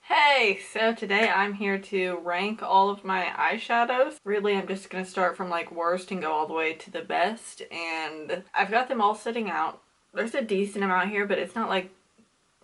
Hey, so today I'm here to rank all of my eyeshadows. Really, I'm just gonna start from like worst and go all the way to the best, and I've got them all sitting out. There's a decent amount here, but it's not like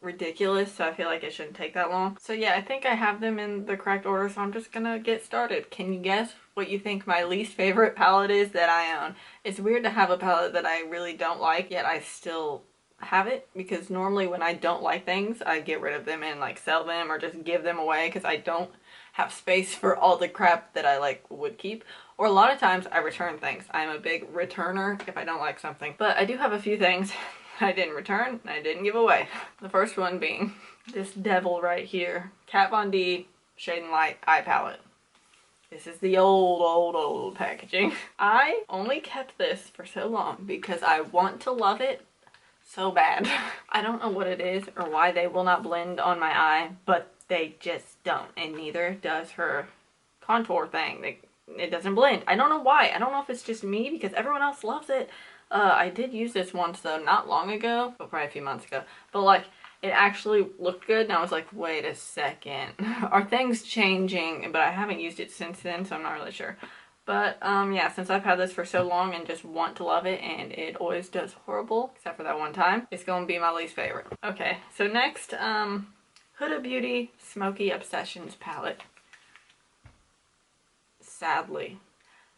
ridiculous, so I feel like it shouldn't take that long. So yeah, I think I have them in the correct order, so I'm just gonna get started. Can you guess what you think my least favorite palette is that I own? It's weird to have a palette that I really don't like, yet I still have it, because normally when I don't like things, I get rid of them and like sell them or just give them away because I don't have space for all the crap that I like would keep. Or a lot of times I return things. I'm a big returner if I don't like something. But I do have a few things I didn't return and I didn't give away. The first one being this devil right here. Kat Von D Shade and Light Eye Palette. This is the old packaging. I only kept this for so long because I want to love it so bad. I don't know what it is or why they will not blend on my eye, but they just don't, and neither does her contour thing. It doesn't blend. I don't know why. I don't know if it's just me because everyone else loves it. I did use this once though, not long ago, but probably a few months ago, but like it actually looked good and I was like, wait a second, are things changing? But I haven't used it since then, so I'm not really sure. But yeah, since I've had this for so long and just want to love it, and it always does horrible except for that one time, it's gonna be my least favorite. Okay, so next, Huda Beauty Smoky Obsessions palette. Sadly,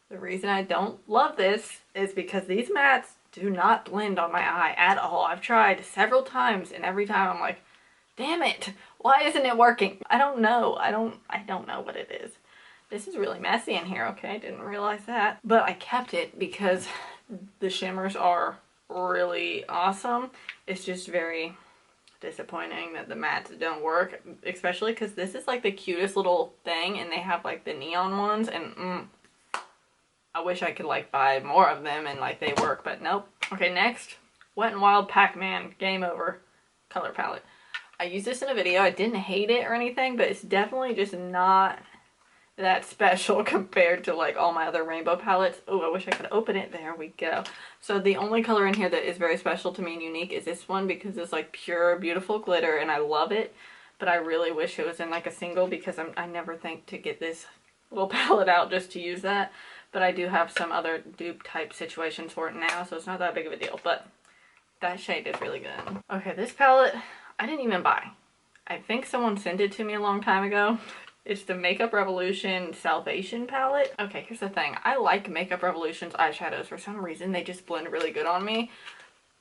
the reason I don't love this is because these mattes do not blend on my eye at all. I've tried several times and every time I'm like, damn it, why isn't it working? I don't know. I don't know what it is. This is really messy in here, okay? I didn't realize that. But I kept it because the shimmers are really awesome. It's just very disappointing that the mattes don't work, especially because this is like the cutest little thing and they have like the neon ones, and I wish I could like buy more of them and like they work, but nope. Okay, next, Wet n Wild Pac-Man Game Over color palette. I used this in a video. I didn't hate it or anything, but it's definitely just not that special compared to like all my other rainbow palettes. Oh, I wish I could open it. There we go. So the only color in here that is very special to me and unique is this one because it's like pure beautiful glitter and I love it, but I really wish it was in like a single because I never think to get this little palette out just to use that, but I do have some other dupe type situations for it now, so it's not that big of a deal, but that shade is really good. Okay, this palette I didn't even buy. I think someone sent it to me a long time ago. It's the Makeup Revolution Salvation palette. Okay, here's the thing. I like Makeup Revolution's eyeshadows. For some reason, they just blend really good on me.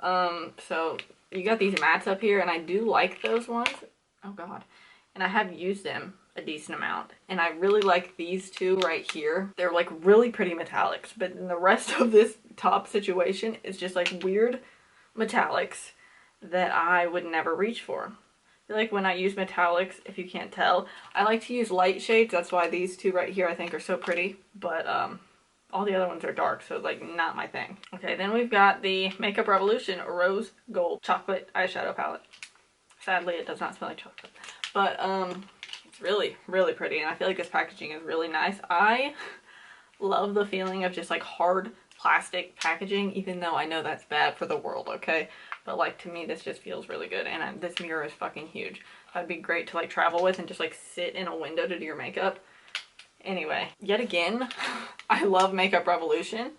So you got these mattes up here, and I do like those ones. Oh, God. And I have used them a decent amount. And I really like these two right here. They're, like, really pretty metallics. But in the rest of this top situation is just, like, weird metallics that I would never reach for. I feel like when I use metallics, if you can't tell, I like to use light shades. That's why these two right here I think are so pretty. But all the other ones are dark, so like not my thing. Okay, then we've got the Makeup Revolution Rose Gold Chocolate Eyeshadow Palette. Sadly, it does not smell like chocolate. But it's really, really pretty. And I feel like this packaging is really nice. I love the feeling of just like hard plastic packaging, even though I know that's bad for the world, okay? But like to me this just feels really good, and this mirror is fucking huge. That'd be great to like travel with and just like sit in a window to do your makeup. Anyway, yet again, I love Makeup Revolution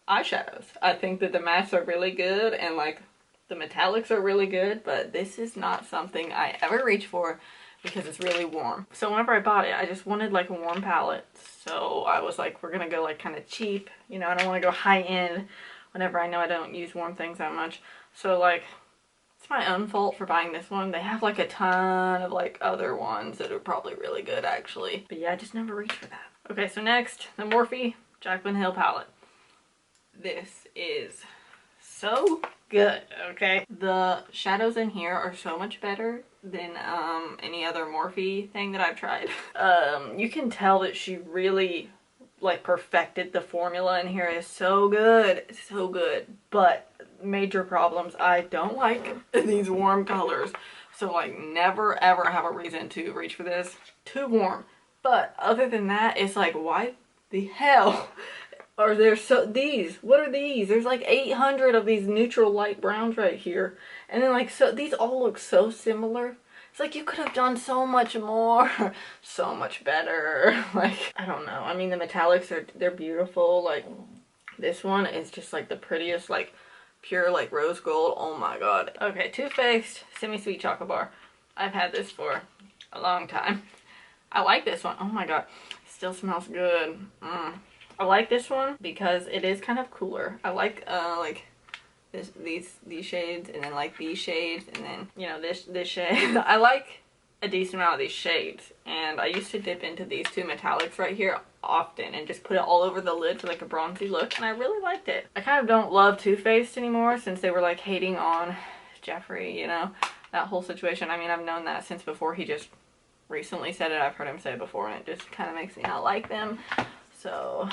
eyeshadows. I think that the mattes are really good and like the metallics are really good, but this is not something I ever reach for because it's really warm. So whenever I bought it, I just wanted like a warm palette. So I was like, we're gonna go like kind of cheap, you know, I don't want to go high end whenever I know I don't use warm things that much. So like, it's my own fault for buying this one. They have like a ton of like other ones that are probably really good actually. But yeah, I just never reached for that. Okay, so next, the Morphe Jaclyn Hill palette. This is so good, okay? The shadows in here are so much better than any other Morphe thing that I've tried. You can tell that she really like perfected the formula in here. Is so good, so good. But major problems, I don't like these warm colors, so like never ever have a reason to reach for this. Too warm. But other than that, it's like, why the hell are there these? What are these? There's like 800 of these neutral light browns right here, and then like so these all look so similar It's like you could have done so much more, so much better. Like, I don't know. I mean, the metallics they're beautiful. Like, this one is just like the prettiest, like pure like rose gold. Oh my god. Okay, Too Faced Semi-Sweet Chocolate Bar. I've had this for a long time. I like this one. Oh my god. Still smells good. I like this one because it is kind of cooler. I like these shades, and then like these shades, and then, you know, this shade. I like a decent amount of these shades, and I used to dip into these two metallics right here often and just put it all over the lid for like a bronzy look, and I really liked it. I kind of don't love Too Faced anymore since they were like hating on Jeffree, you know, that whole situation. I mean, I've known that since before he just recently said it. I've heard him say it before, and it just kind of makes me not like them. So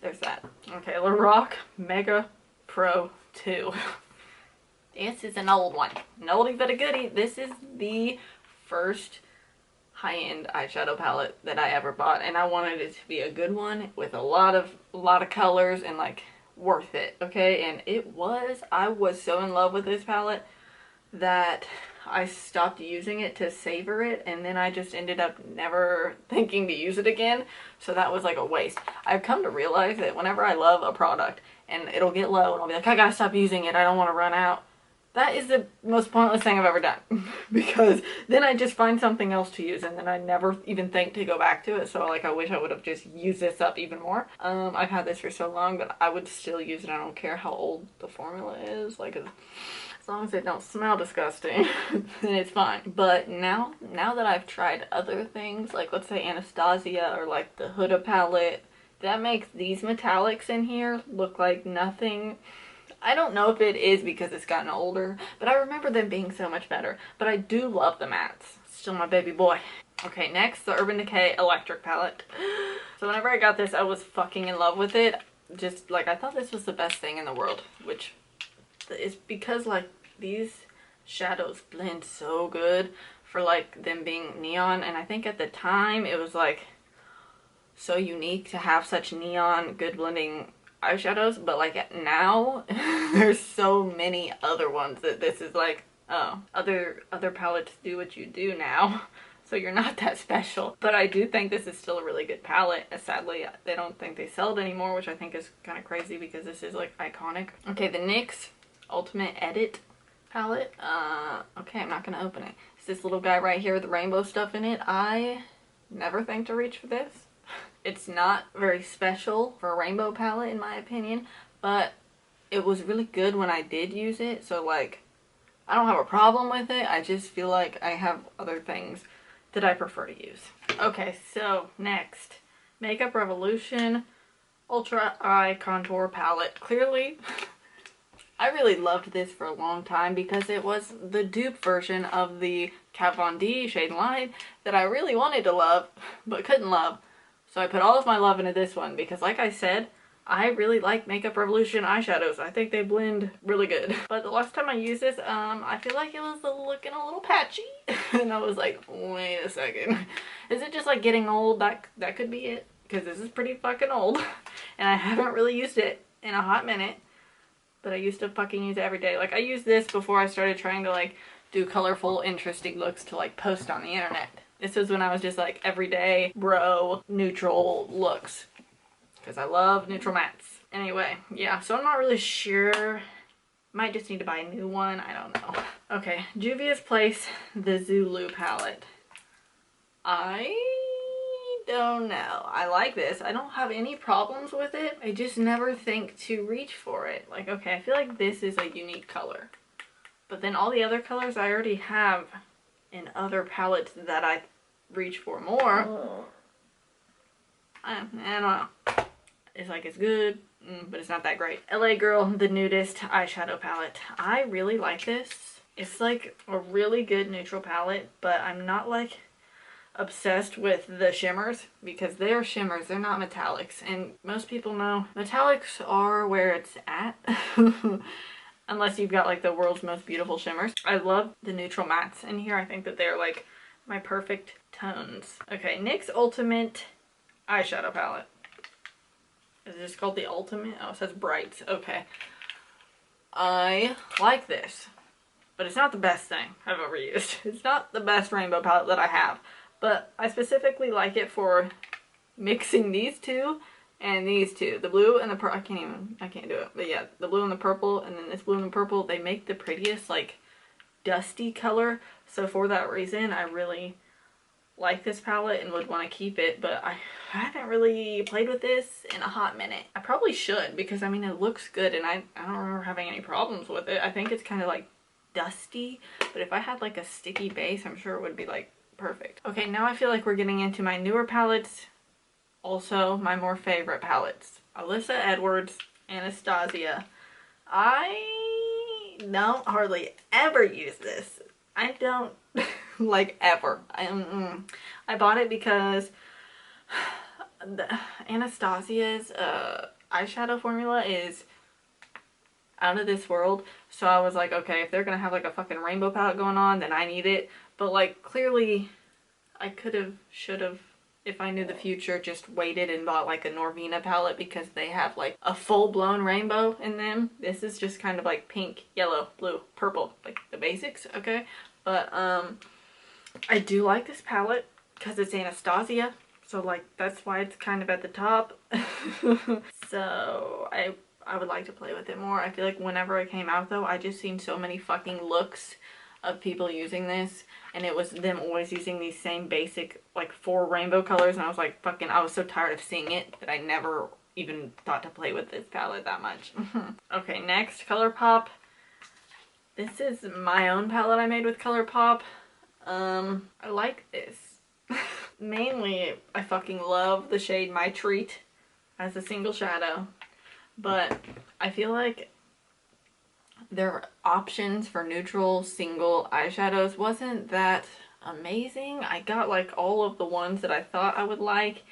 there's that. Okay, Lorac Mega Pro 2. This is an old one. An oldie but a goodie. This is the first high-end eyeshadow palette that I ever bought, and I wanted it to be a good one with a lot of colors and like worth it, okay? And it was. I was so in love with this palette that I stopped using it to savor it, and then I just ended up never thinking to use it again, so that was like a waste. I've come to realize that whenever I love a product and it'll get low and I'll be like, I gotta stop using it, I don't want to run out, that is the most pointless thing I've ever done. Because then I just find something else to use, and then I never even think to go back to it. So like, I wish I would have just used this up even more. I've had this for so long that I would still use it. I don't care how old the formula is. Like, as long as it don't smell disgusting, then it's fine. But now that I've tried other things, like let's say Anastasia or like the Huda palette, that makes these metallics in here look like nothing. I don't know if it is because it's gotten older, but I remember them being so much better. But I do love the mattes. Still my baby boy. Okay, next, the Urban Decay Electric palette. So whenever I got this, I was fucking in love with it. Just like, I thought this was the best thing in the world, which is because like these shadows blend so good for like them being neon, and I think at the time it was like so unique to have such neon good blending eyeshadows. But like now there's so many other ones that this is like, oh, other palettes do what you do now, so you're not that special. But I do think this is still a really good palette. Sadly, they don't think they sell it anymore, which I think is kind of crazy because this is like iconic. Okay, the NYX Ultimate Edit palette. Okay, I'm not gonna open it. It's this little guy right here with the rainbow stuff in it. I never think to reach for this. It's not very special for a rainbow palette in my opinion, but it was really good when I did use it. So like, I don't have a problem with it. I just feel like I have other things that I prefer to use. Okay, so next, Makeup Revolution Ultra Eye Contour Palette. Clearly, I really loved this for a long time because it was the dupe version of the Kat Von D Shade Line that I really wanted to love, but couldn't love. So I put all of my love into this one because, like I said, I really like Makeup Revolution eyeshadows. I think they blend really good. But the last time I used this, I feel like it was looking a little patchy. And I was like, wait a second. Is it just like getting old? That could be it. Because this is pretty fucking old. And I haven't really used it in a hot minute. But I used to fucking use it every day. Like, I used this before I started trying to like do colorful, interesting looks to like post on the internet. This was when I was just like everyday bro neutral looks. Because I love neutral mattes. Anyway, yeah, so I'm not really sure. Might just need to buy a new one. I don't know. Okay, Juvia's Place, the Zulu palette. I don't know. I like this. I don't have any problems with it. I just never think to reach for it. Like, okay, I feel like this is a unique color. But then all the other colors I already have in other palettes that I reach for more. I don't know. It's like, it's good, but it's not that great. LA Girl, the Nudist eyeshadow palette. I really like this. It's like a really good neutral palette, but I'm not like obsessed with the shimmers because they're shimmers, they're not metallics. And most people know metallics are where it's at. Unless you've got like the world's most beautiful shimmers. I love the neutral mattes in here. I think that they're like my perfect tones. Okay, NYX Ultimate eyeshadow palette. Is this called the Ultimate? Oh, it says Brights. Okay. I like this. but it's not the best thing I've ever used. It's not the best rainbow palette that I have, but I specifically like it for mixing these two and these two. The blue and the purple, I can't do it. But yeah, the blue and the purple, and then this blue and the purple, they make the prettiest, like, dusty color. So for that reason, I really like this palette and would want to keep it, but I haven't really played with this in a hot minute. I probably should, because I mean, it looks good and I don't remember having any problems with it. I think it's kind of like dusty, but if I had like a sticky base, I'm sure it would be like perfect. Okay, now I feel like we're getting into my newer palettes, also my more favorite palettes. Alyssa Edwards, Anastasia. I don't hardly ever use this. I don't like ever. I bought it because Anastasia's eyeshadow formula is out of this world. So I was like, okay, if they're gonna have like a fucking rainbow palette going on, then I need it. But like, clearly I could have, should have, if I knew the future, just waited and bought like a Norvina palette, because they have like a full-blown rainbow in them. This is just kind of like pink, yellow, blue, purple, like the basics, okay? But I do like this palette because it's Anastasia, so like that's why it's kind of at the top. So I would like to play with it more. I feel like whenever it came out though, I just seen so many fucking looks of people using this, and it was them always using these same basic like 4 rainbow colors, and I was like fucking, I was so tired of seeing it that I never even thought to play with this palette that much. Okay, next, ColourPop. This is my own palette I made with ColourPop. I like this. Mainly, I fucking love the shade My Treat as a single shadow, but I feel like their options for neutral single eyeshadows wasn't that amazing. I got like all of the ones that I thought I would like,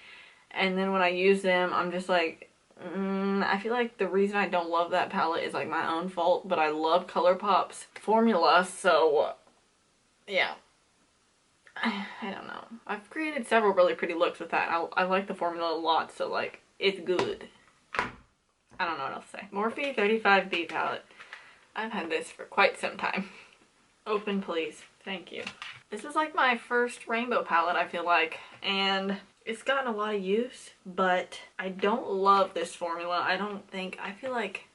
and then when I use them, I'm just like, I feel like the reason I don't love that palette is like my own fault, but I love ColourPop's formula, so yeah. I don't know. I've created several really pretty looks with that. I like the formula a lot, so like, it's good. I don't know what else to say. Morphe 35B palette. I've had this for quite some time. Open, please. Thank you. This is like my first rainbow palette, I feel like, and it's gotten a lot of use, but I don't love this formula. I feel like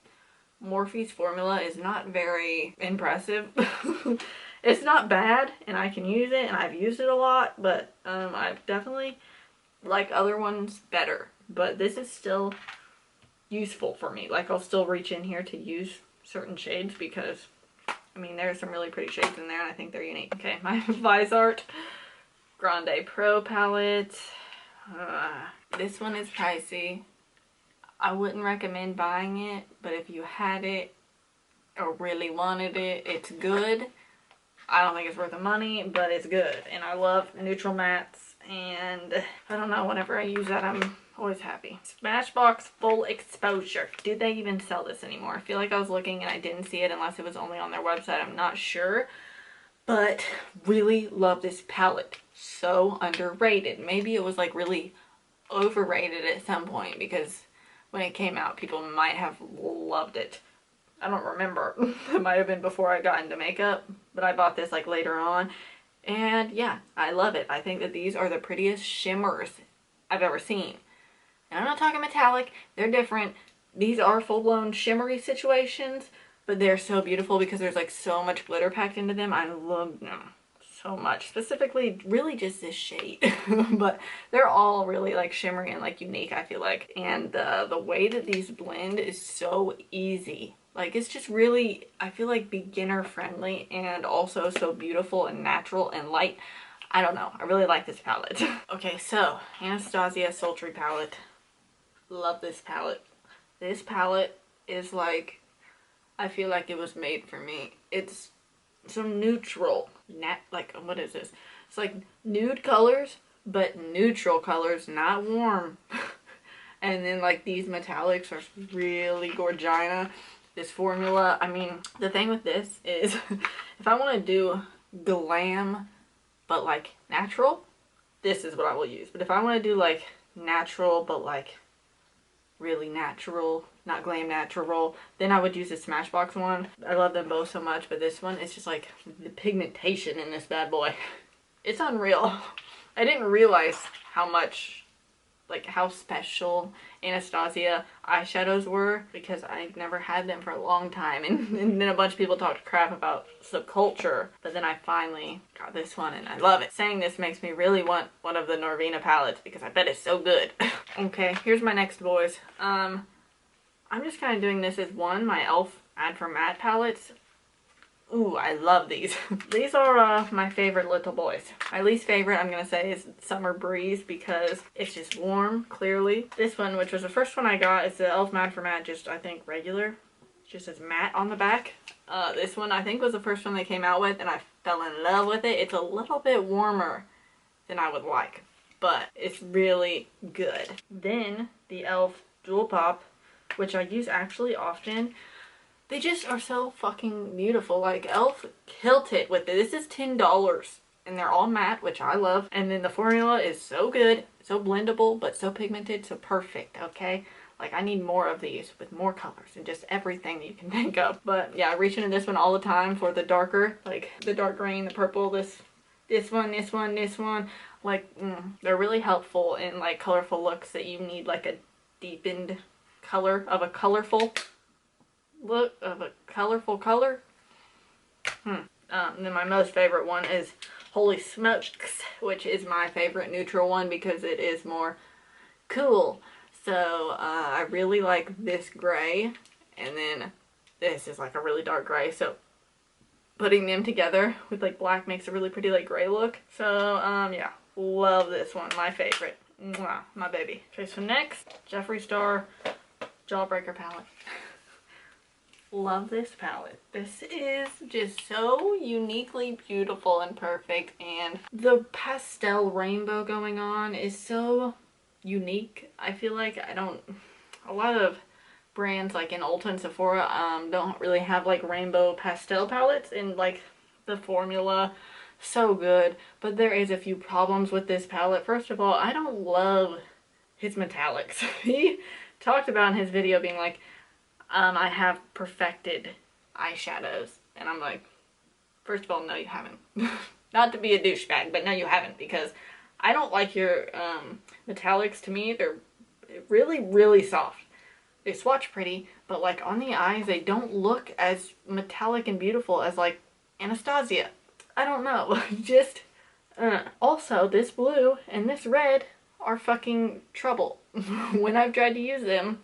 Morphe's formula is not very impressive. It's not bad, and I can use it, and I've used it a lot, but I've definitely like other ones better. But this is still useful for me. Like, I'll still reach in here to use certain shades because, I mean, there's some really pretty shades in there, and I think they're unique. Okay, my Visart Grande Pro palette. This one is pricey. I wouldn't recommend buying it, but if you had it or really wanted it, it's good. I don't think it's worth the money, but it's good. And I love neutral mattes, and I don't know, whenever I use that, I'm always happy. Smashbox Full Exposure. Do they even sell this anymore? I feel like I was looking and I didn't see it unless it was only on their website. I'm not sure, but really love this palette. So underrated. Maybe it was like really overrated at some point, because when it came out, people might have loved it. I don't remember. It might have been before I got into makeup, but I bought this like later on. And yeah, I love it. I think that these are the prettiest shimmers I've ever seen. And I'm not talking metallic. They're different. These are full-blown shimmery situations, but they're so beautiful because there's like so much glitter packed into them. I love them so much. Specifically, really just this shade. But they're all really like shimmery and like unique, I feel like. And the way that these blend is so easy. Like, it's just really, I feel like, beginner friendly, and also so beautiful and natural and light. I don't know. I really like this palette. Okay, so Anastasia Sultry palette. Love this palette. This palette is like, I feel like it was made for me. It's some neutral, like, what is this? It's like nude colors, but neutral colors, not warm. And then like these metallics are really gorgina. This formula, I mean, the thing with this is if I want to do glam but like natural, this is what I will use. But if I want to do like natural but like really natural, not glam natural. Then I would use the Smashbox one. I love them both so much, but this one, it's just like the pigmentation in this bad boy. It's unreal. I didn't realize how much, like how special Anastasia eyeshadows were because I never had them for a long time, and then a bunch of people talked crap about subculture, but then I finally got this one and I love it. Saying this makes me really want one of the Norvina palettes because I bet it's so good. Okay, here's my next boys. I'm just kind of doing this as one, my e.l.f. Add for Matte palettes. Ooh, I love these. These are my favorite little boys. My least favorite, I'm going to say, is Summer Breeze because it's just warm, clearly. This one, which was the first one I got, is the e.l.f. Matte for Matte, just, I think, regular. It just says matte on the back. This one, I think, was the first one they came out with, and I fell in love with it. It's a little bit warmer than I would like, but it's really good. Then, the e.l.f. Jewel Pop, which I use actually often. They just are so fucking beautiful. Like, e.l.f. killed it with it. This is $10 and they're all matte, which I love. And then the formula is so good, so blendable, but so pigmented, so perfect, okay? Like, I need more of these with more colors and just everything that you can think of. But yeah, I reach into this one all the time for the darker, like the dark green, the purple, this one. Like, they're really helpful in like colorful looks that you need like a deepened color of a colorful look of a colorful color. And then my most favorite one is Holy Smokes, which is my favorite neutral one because it is more cool. So I really like this gray, and then this is like a really dark gray. So putting them together with like black makes a really pretty like gray look. So yeah, love this one, my favorite. Mwah, my baby. Okay, so next, Jeffree Star Jawbreaker palette. Love this palette. This is just so uniquely beautiful and perfect, and the pastel rainbow going on is so unique. I feel like a lot of brands like in Ulta and Sephora don't really have like rainbow pastel palettes, and like the formula so good, but there is a few problems with this palette. First of all, I don't love his metallics. He talked about in his video being like, I have perfected eyeshadows. And I'm like, first of all, no you haven't. Not to be a douchebag, but no you haven't, because I don't like your metallics. To me, they're really, really soft. They swatch pretty, but like on the eyes, they don't look as metallic and beautiful as like Anastasia. I don't know. Just, also, this blue and this red are fucking trouble. When I've tried to use them,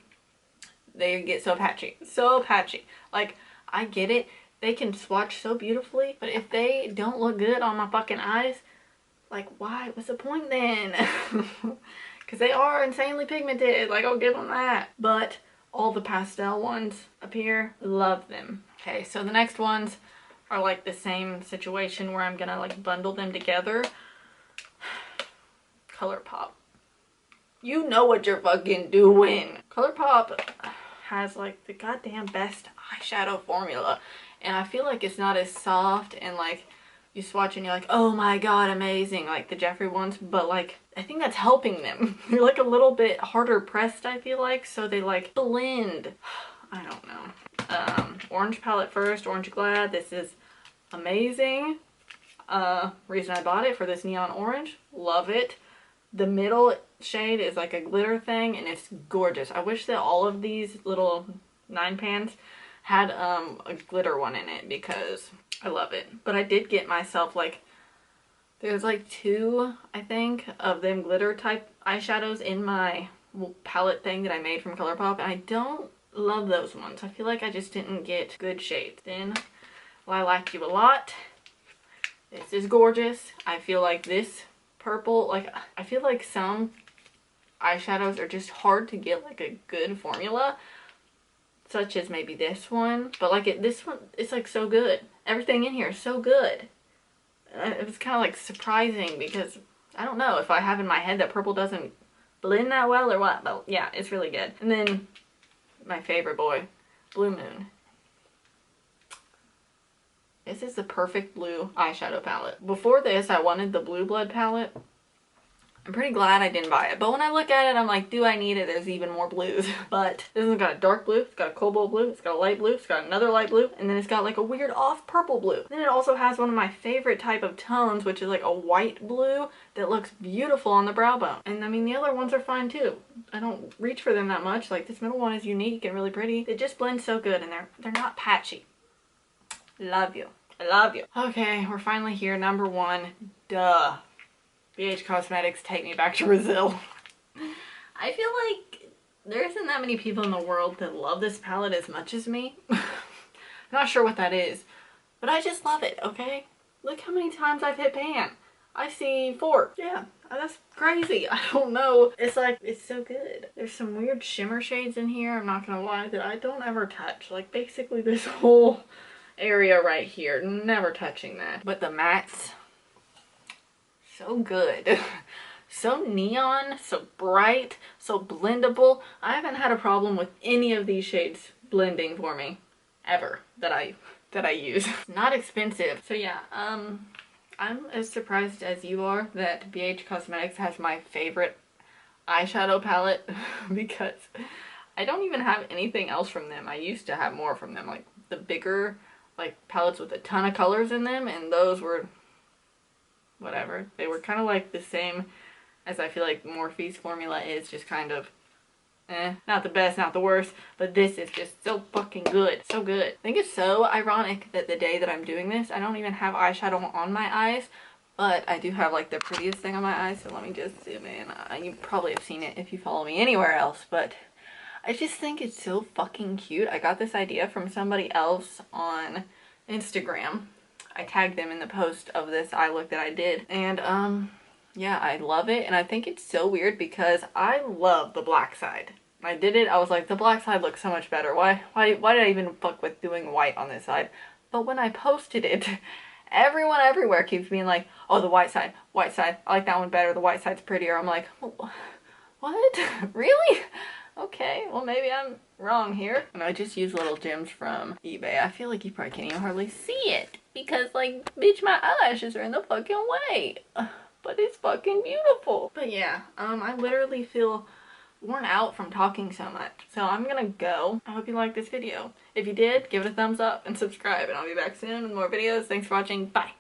they get so patchy. So patchy. Like, I get it. They can swatch so beautifully, but if they don't look good on my fucking eyes, like, why? What's the point then? Because they are insanely pigmented. Like, I'll give them that. But all the pastel ones up here, love them. Okay, so the next ones are like the same situation where I'm gonna like bundle them together. ColourPop. You know what you're fucking doing. ColourPop has like the goddamn best eyeshadow formula, and I feel like it's not as soft and like you swatch and you're like, oh my god, amazing, like the Jeffree ones, but like I think that's helping them. They're like a little bit harder pressed, I feel like, so they like blend. I don't know. Orange palette first, Orange Glad. This is amazing. Reason I bought it for this neon orange. Love it. The middle shade is like a glitter thing, and it's gorgeous. I wish that all of these little 9 pans had a glitter one in it because I love it. But I did get myself like, there's like 2, I think, of them glitter type eyeshadows in my palette thing that I made from ColourPop, and I don't love those ones. I feel like I just didn't get good shades. Then Lilac You a Lot. This is gorgeous. I feel like this purple, like I feel like some eyeshadows are just hard to get like a good formula, such as maybe this one, but like this one, it's like so good. Everything in here is so good. It was kind of like surprising because I don't know if I have in my head that purple doesn't blend that well or what, but yeah, it's really good. And then my favorite boy, Blue Moon. This is the perfect blue eyeshadow palette. Before this, I wanted the Blue Blood palette. I'm pretty glad I didn't buy it. But when I look at it, I'm like, do I need it? There's even more blues. But this one's got a dark blue, it's got a cobalt blue, it's got a light blue, it's got another light blue, and then it's got like a weird off purple blue. Then it also has one of my favorite type of tones, which is like a white blue that looks beautiful on the brow bone. And I mean, the other ones are fine too. I don't reach for them that much. Like this middle one is unique and really pretty. They just blend so good, and they're not patchy. Love you. I love you. Okay, we're finally here. Number 1. Duh. BH Cosmetics, take me back to Brazil. I feel like there isn't that many people in the world that love this palette as much as me. I'm not sure what that is, but I just love it, okay? Look how many times I've hit pan. I see 4. Yeah, that's crazy. I don't know. It's like, it's so good. There's some weird shimmer shades in here, I'm not gonna lie, that I don't ever touch. Like basically this whole area right here, never touching that. But the mattes, so good. So neon, so bright, so blendable. I haven't had a problem with any of these shades blending for me ever that I use. Not expensive. So yeah, I'm as surprised as you are that BH Cosmetics has my favorite eyeshadow palette because I don't even have anything else from them. I used to have more from them, like the bigger like palettes with a ton of colors in them, and those were whatever. They were kind of like the same as I feel like Morphe's formula is, just kind of not the best, not the worst, but this is just so fucking good. So good. I think it's so ironic that the day that I'm doing this, I don't even have eyeshadow on my eyes, but I do have like the prettiest thing on my eyes, so let me just zoom in. You probably have seen it if you follow me anywhere else, but I just think it's so fucking cute. I got this idea from somebody else on Instagram. I tagged them in the post of this eye look that I did, and yeah, I love it. And I think it's so weird because I love the black side. When I did it, I was like, the black side looks so much better. Why did I even fuck with doing white on this side? But when I posted it, everyone everywhere keeps being like, oh, the white side, I like that one better, the white side's prettier. I'm like, what? Really? Okay, well maybe I'm wrong here. And I just use little gems from eBay. I feel like you probably can't even hardly see it because, like, bitch, my eyelashes are in the fucking way. But it's fucking beautiful. But yeah, I literally feel worn out from talking so much. So I'm gonna go. I hope you liked this video. If you did, give it a thumbs up and subscribe, and I'll be back soon with more videos. Thanks for watching. Bye.